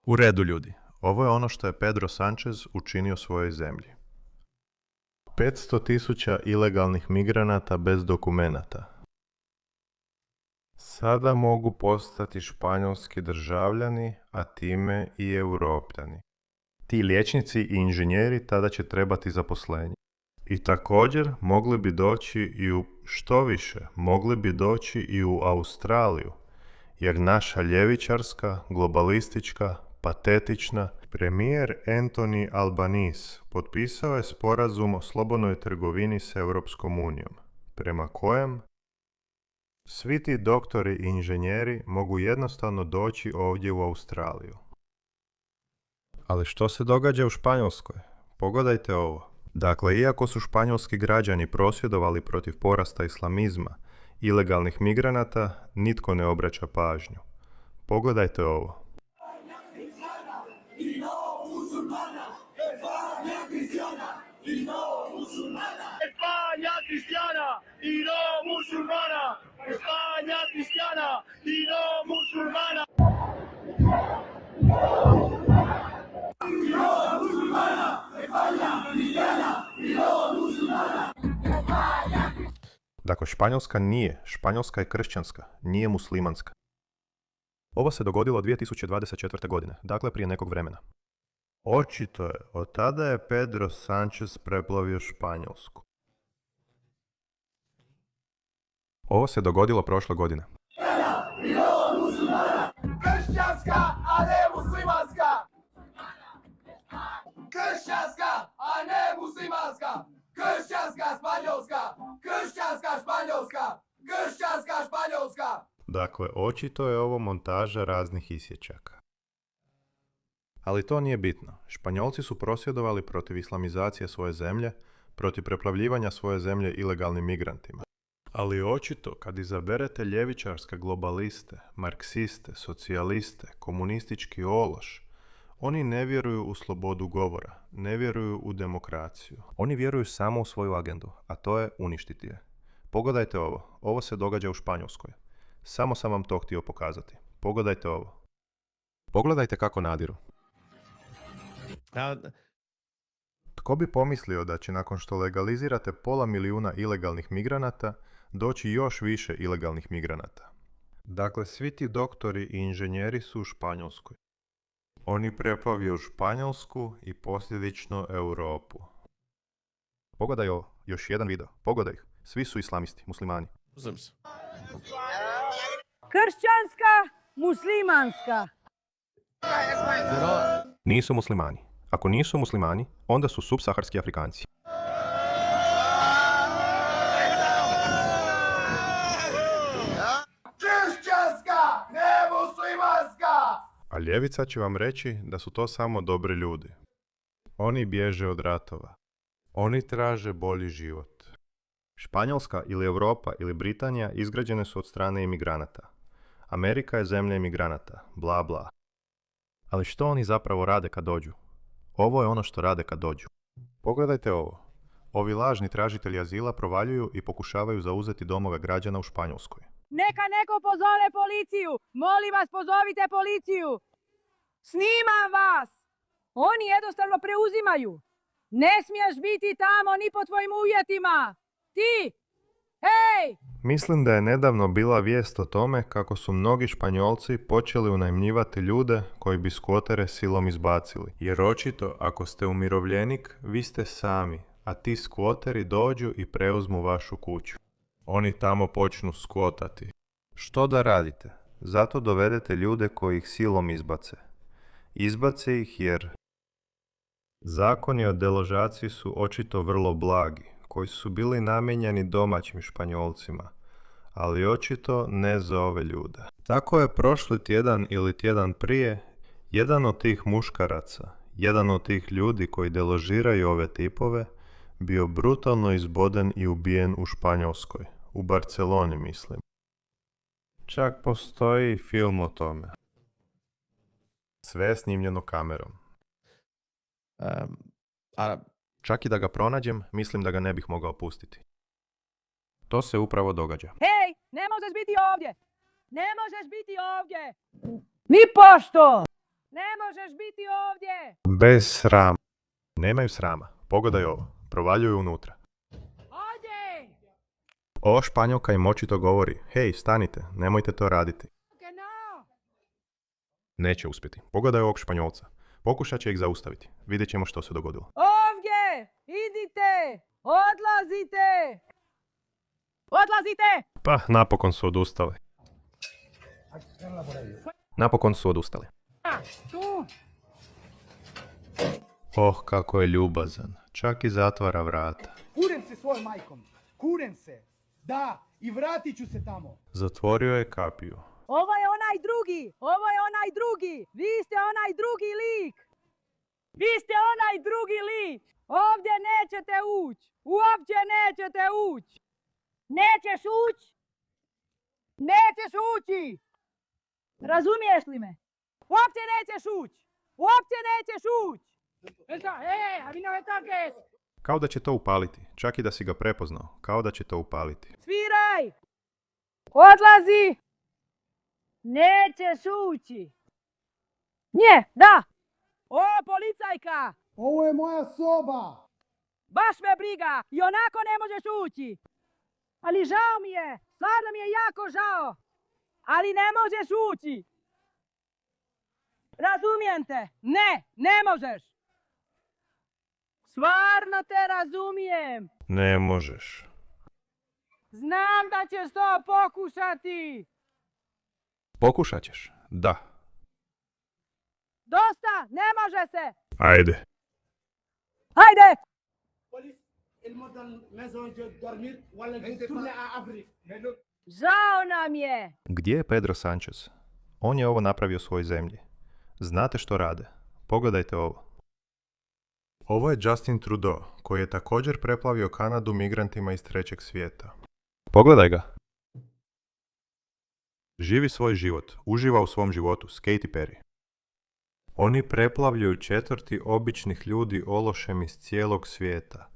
U redu, ljudi. Ovo je ono što je Pedro Sanchez učinio svojoj zemlji. 500.000 ilegalnih migranata bez dokumenata. Sada mogu postati španjolski državljani, a time i europljani. Ti liječnici i inženjeri tada će trebati zaposlenje. I također mogli bi doći i mogli bi doći i u Australiju, jer naša ljevičarska, globalistička, patetična premijer Anthony Albanese potpisao je sporazum o slobodnoj trgovini s Europskom unijom, prema kojem svi ti doktori i inženjeri mogu jednostavno doći ovdje u Australiju. Ali što se događa u Španjolskoj? Pogledajte ovo. Dakle, iako su španjolski građani prosvjedovali protiv porasta islamizma, ilegalnih migranata, nitko ne obraća pažnju. Pogledajte ovo. Dakle, Španjolska je kršćanska, nije muslimanska. Ovo se dogodilo 2024. godine, dakle prije nekog vremena. Očito je, od tada je Pedro Sanchez preplavio Španjolsku. Ovo se dogodilo prošle godine. Kršćanska, a ne muslimanska! Kršćanska, a ne muslimanska! Kršćanska Španjolska! Kršćanska Španjolska! Kršćanska Španjolska! Dakle, očito je ovo montaža raznih isječaka. Ali to nije bitno. Španjolci su prosvjedovali protiv islamizacije svoje zemlje, protiv preplavljivanja svoje zemlje ilegalnim migrantima. Ali očito, kad izaberete ljevičarske globaliste, marksiste, socijaliste, komunistički ološ, oni ne vjeruju u slobodu govora, ne vjeruju u demokraciju. Oni vjeruju samo u svoju agendu, a to je uništiti je. Pogledajte ovo. Ovo se događa u Španjolskoj. Samo sam vam to htio pokazati. Pogledajte ovo. Pogledajte kako nadiru. Tko bi pomislio da će nakon što legalizirate 500.000 ilegalnih migranata doći još više ilegalnih migranata? Dakle, svi ti doktori i inženjeri su u Španjolskoj. Oni preplavio Španjolsku i posljedično Europu. Pogledaj ovo, još jedan video. Pogledaj ih. Svi su islamisti, muslimani. Kršćanska, muslimanska. Nisu muslimani. Ako nisu muslimani, onda su subsaharski Afrikanci. Kršćanska, ne muslimanska! A ljevica će vam reći da su to samo dobri ljudi. Oni bježe od ratova. Oni traže bolji život. Španjolska ili Europa ili Britanija izgrađene su od strane imigranata. Amerika je zemlja imigranata, bla bla. Ali što oni zapravo rade kad dođu? Ovo je ono što rade kad dođu. Pogledajte ovo. Ovi lažni tražitelji azila provaljuju i pokušavaju zauzeti domove građana u Španjolskoj. Neka neko pozove policiju. Molim vas, pozovite policiju. Snimam vas. Oni jednostavno preuzimaju. Ne smiješ biti tamo ni po tvojim uvjetima. Ti! Hej! Mislim da je nedavno bila vijest o tome kako su mnogi Španjolci počeli unajmljivati ljude koji bi skvotere silom izbacili. Jer očito, ako ste umirovljenik, vi ste sami, a ti skvoteri dođu i preuzmu vašu kuću. Oni tamo počnu skvotati. Što da radite? Zato dovedete ljude koji ih silom izbace. Izbace ih jer zakoni o deložaciji su očito vrlo blagi, koji su bili namijenjeni domaćim Španjolcima, ali očito ne za ove ljude. Tako je prošli tjedan ili tjedan prije, jedan od tih muškaraca, jedan od tih ljudi koji deložiraju ove tipove, bio brutalno izboden i ubijen u Španjolskoj, u Barceloni mislim. Čak postoji film o tome. Sve je snimljeno kamerom. Čak i da ga pronađem, mislim da ga ne bih mogao pustiti. To se upravo događa. Hej, ne možeš biti ovdje. Ne možeš biti ovdje. Ni pošto. Ne možeš biti ovdje! Bez srama. Nemaju srama. Pogledaj ovo. Provaljuju unutra. Ovdje! Ova Španjolka im očito govori: hej, stanite, nemojte to raditi. No! Neće uspjeti. Pogledaj ovog Španjolca. Pokušat će ih zaustaviti. Vidjet ćemo što se dogodilo. Ovdje! Idite! Odlazite! Odlazite! Pa, napokon su odustali. Napokon su odustali. Tu! Oh, kako je ljubazan. Čak i zatvara vrata. Kurem se svojom majkom. Kurem se. Da, i vratit ću se tamo. Zatvorio je kapiju. Ovo je onaj drugi! Ovo je onaj drugi! Vi ste onaj drugi lik! Vi ste onaj drugi lik! Ovdje nećete ući! Uopće nećete ući! Nećeš ući! Nećeš ući! Razumiješ li me? Uopće nećeš ući! Uopće nećeš ući! A vi ne tako. Kao da će to upaliti. Čak i da si ga prepoznao. Kao da će to upaliti. Sviraj! Odlazi! Nećeš ući! Nje, da! O, policajka! Ovo je moja soba. Baš me briga! I onako ne možeš ući! Ali žao mi je! Stvarno mi je jako žao! Ali ne možeš ući! Razumijem te! Ne možeš! Stvarno te razumijem! Ne možeš. Znam da ćeš to pokušati! Pokušat ćeš? Da. Dosta! Ne može se! Ajde. Hajde! Žao nam je! Gdje je Pedro Sanchez? On je ovo napravio svojoj zemlji. Znate što rade? Pogledajte ovo. Ovo je Justin Trudeau, koji je također preplavio Kanadu migrantima iz trećeg svijeta. Pogledaj ga. Živi svoj život, uživa u svom životu s Katy Perry. Oni preplavljuju četvrti običnih ljudi ološem iz cijelog svijeta,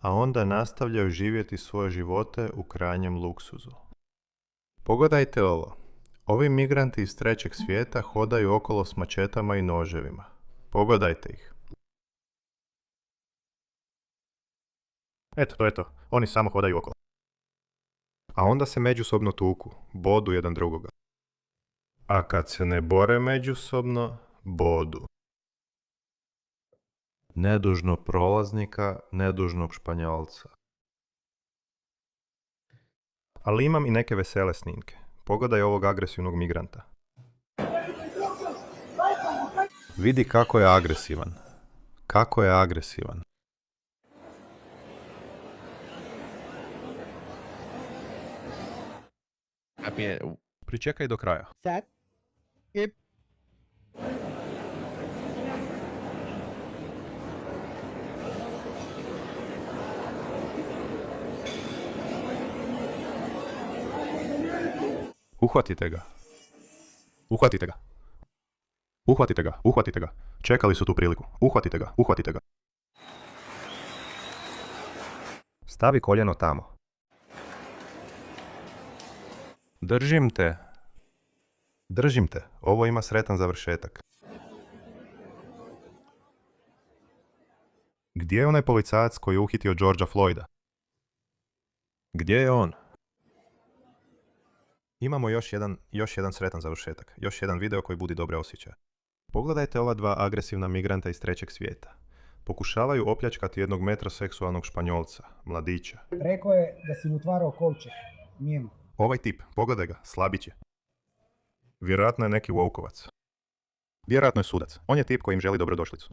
a onda nastavljaju živjeti svoje živote u krajnjem luksuzu. Pogledajte ovo. Ovi migranti iz trećeg svijeta hodaju okolo s mačetama i noževima. Pogledajte ih. Eto, to je to. Oni samo hodaju okolo. A onda se međusobno tuku, bodu jedan drugoga. A kad se ne bore međusobno, bodu. Nedužnog prolaznika, nedužnog Španjolca. Ali imam i neke vesele snimke. Pogledaj ovog agresivnog migranta. Vidi kako je agresivan. Kako je agresivan. Pričekaj do kraja. Set. Ip. Uhvatite ga. Uhvatite ga. Uhvatite ga. Uhvatite ga. Čekali su tu priliku. Uhvatite ga. Uhvatite ga. Stavi koljeno tamo. Držim te. Držim te. Ovo ima sretan završetak. Gdje je onaj policajac koji je uhitio Georgea Floyda? Gdje je on? Imamo još jedan sretan završetak. Još jedan video koji budi dobre osjećaje. Pogledajte ova dva agresivna migranta iz trećeg svijeta. Pokušavaju opljačkati jednog metroseksualnog Španjolca, mladića. Rekao je da si mu otvarao kovčeg. Njemu. Ovaj tip, pogledaj ga, slabić je. Vjerojatno je neki wokovac. Vjerojatno je sudac. On je tip koji im želi dobrodošlicu.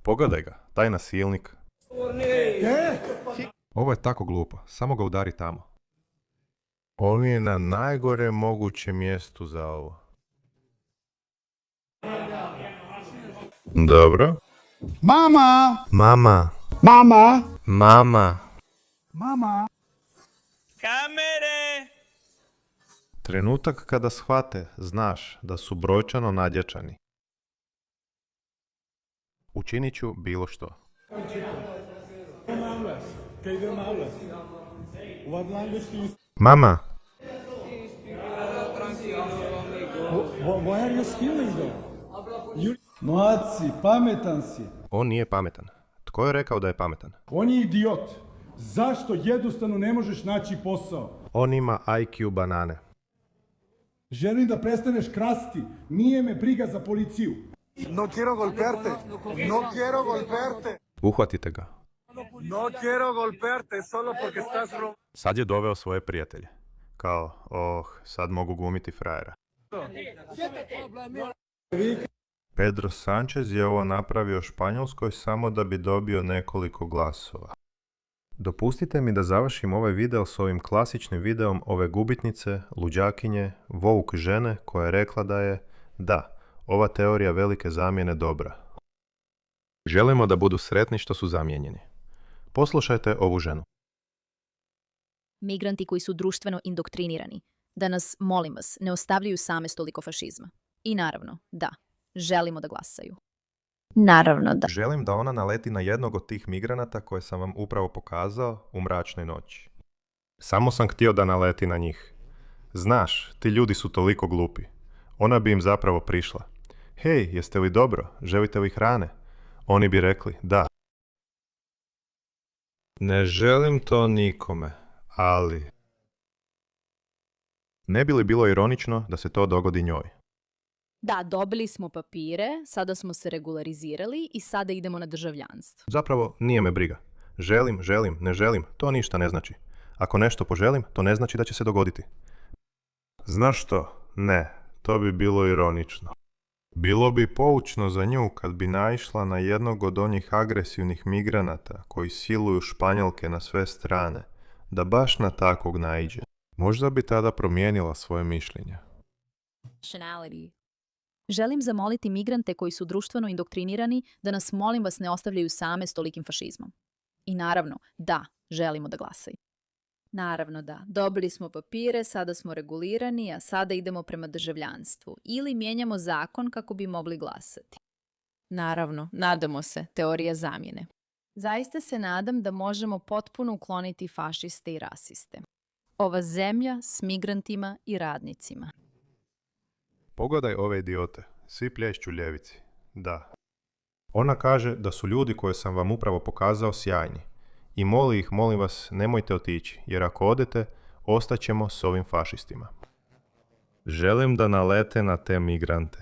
Pogledaj ga, taj nasilnik. Ovo je tako glupo, samo ga udari tamo. On je na najgore moguće mjestu za ovo. Dobro. Mama! Mama. Mama! Mama. Mama! Trenutak kada shvate, znaš da su brojčano nadjačani. Učinit ću bilo što. Mama. Why are you stealing though? Maci, pametan si. On nije pametan. Tko je rekao da je pametan? On je idiot. Zašto jednostavno ne možeš naći posao? On ima IQ banane. Želim da prestaneš krasti. Nije me briga za policiju. No quiero golpearte. No quiero golpearte. Uhvatite ga. No quiero golpearte solo porque estás robando. Sad je doveo svoje prijatelje. Kao, sad mogu glumiti frajera. Pedro Sanchez je ovo napravio Španjolskoj samo da bi dobio nekoliko glasova. Dopustite mi da završim ovaj video s ovim klasičnim videom ove gubitnice, luđakinje, woke žene koja je rekla da je, da, ova teorija velike zamjene dobra. Želimo da budu sretni što su zamijenjeni. Poslušajte ovu ženu. Migranti koji su društveno indoktrinirani, da nas, molim vas, ne ostavljaju same s toliko fašizma. I naravno, da, želimo da glasaju. Naravno da. Želim da ona naleti na jednog od tih migranata koje sam vam upravo pokazao u mračnoj noći. Samo sam htio da naleti na njih. Znaš, ti ljudi su toliko glupi. Ona bi im zapravo prišla. Hej, jeste li dobro? Želite li hrane? Oni bi rekli, da. Ne želim to nikome, ali... Ne bi li bilo ironično da se to dogodi njoj? Da, dobili smo papire, sada smo se regularizirali i sada idemo na državljanstvo. Zapravo, nije me briga. Želim, ne želim, to ništa ne znači. Ako nešto poželim, to ne znači da će se dogoditi. Znaš što? Ne, to bi bilo ironično. Bilo bi poučno za nju kad bi naišla na jednog od onih agresivnih migranata koji siluju Španjolke na sve strane, da baš na takvog naiđe. Možda bi tada promijenila svoje mišljenje. Želim zamoliti migrante koji su društveno indoktrinirani da nas, molim vas, ne ostavljaju same s tolikim fašizmom. I naravno, da, želimo da glasaju. Naravno da, dobili smo papire, sada smo regulirani, a sada idemo prema državljanstvu. Ili mijenjamo zakon kako bi mogli glasati. Naravno, nadamo se, teorija zamjene. Zaista se nadam da možemo potpuno ukloniti fašiste i rasiste. Ova zemlja s migrantima i radnicima. Pogledaj ove idiote, svi plješću ljevici. Da. Ona kaže da su ljudi koje sam vam upravo pokazao sjajni. I moli ih, molim vas, nemojte otići, jer ako odete, ostaćemo s ovim fašistima. Želim da nalete na te migrante.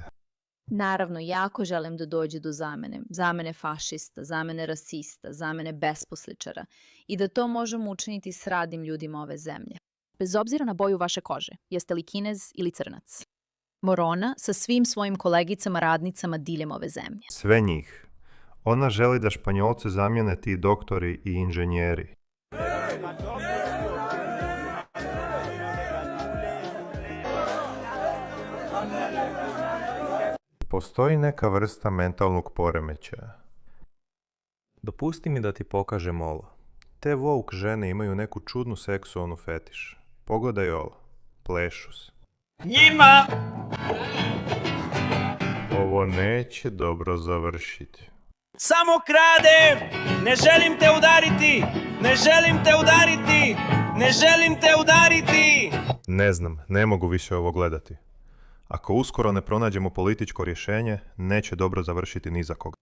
Naravno, jako želim da dođe do zamene. Zamene fašista, zamene rasista, zamene besposličara. I da to možemo učiniti s radnim ljudima ove zemlje. Bez obzira na boju vaše kože, jeste li Kinez ili Crnac. Morona sa svim svojim kolegicama radnicama diljem ove zemlje. Sve njih. Ona želi da Španjolce zamijene ti doktori i inženjeri. Postoji neka vrsta mentalnog poremećaja. Dopusti mi da ti pokažem ovo. Te woke žene imaju neku čudnu seksualnu fetiš. Pogledaj ovo. Plešu se. Njima! Ovo neće dobro završiti. Samo kradem! Ne želim te udariti! Ne želim te udariti! Ne želim te udariti! Ne znam, ne mogu više ovo gledati. Ako uskoro ne pronađemo političko rješenje, neće dobro završiti ni za koga.